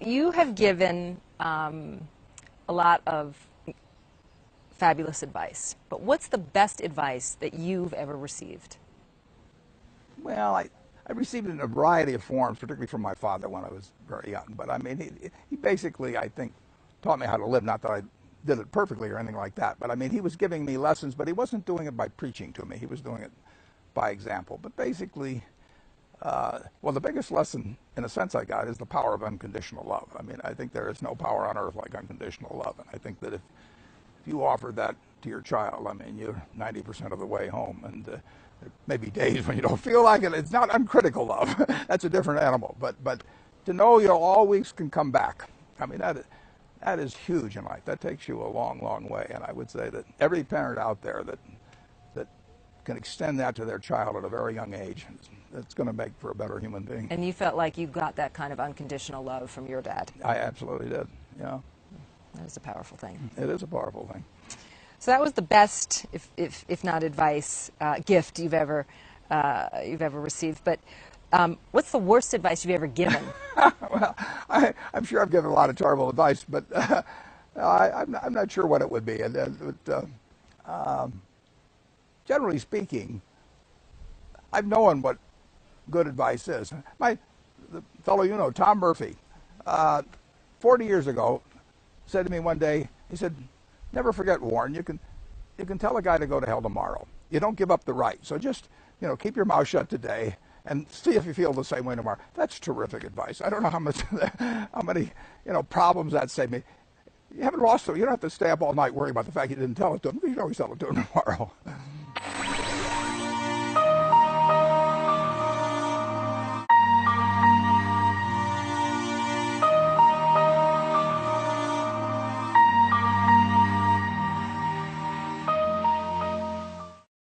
you have given a lot of fabulous advice, but what's the best advice that you've ever received? Well, I received it in a variety of forms, particularly from my father when I was very young. But I mean, he basically, I think, taught me how to live. Not that I did it perfectly or anything like that, but I mean, he was giving me lessons, but he wasn't doing it by preaching to me. He was doing it by example. But basically, well, the biggest lesson, in a sense, I got is the power of unconditional love. I mean, I think there is no power on earth like unconditional love. And I think that if you offer that to your child, I mean, you're 90% of the way home. And there may be days when you don't feel like it. It's not uncritical love. That's a different animal. But to know you always can come back. I mean, that is huge in life. That takes you a long, long way. And I would say that every parent out there that can extend that to their child at a very young age, it's going to make for a better human being. And you felt like you got that kind of unconditional love from your dad. I absolutely did, yeah. That is a powerful thing. It is a powerful thing. So that was the best, if not advice, gift you've ever received. But what's the worst advice you've ever given? Well, I'm sure I've given a lot of terrible advice, but I'm not sure what it would be. Generally speaking, I've known what good advice is. The fellow you know, Tom Murphy, 40 years ago, said to me one day, he said, "Never forget, Warren, you can tell a guy to go to hell tomorrow. You don't give up the right. So just, keep your mouth shut today and see if you feel the same way tomorrow." That's terrific advice. I don't know how many problems that saved me. You haven't lost them. You don't have to stay up all night worrying about the fact you didn't tell it to him. You can always tell it to him tomorrow.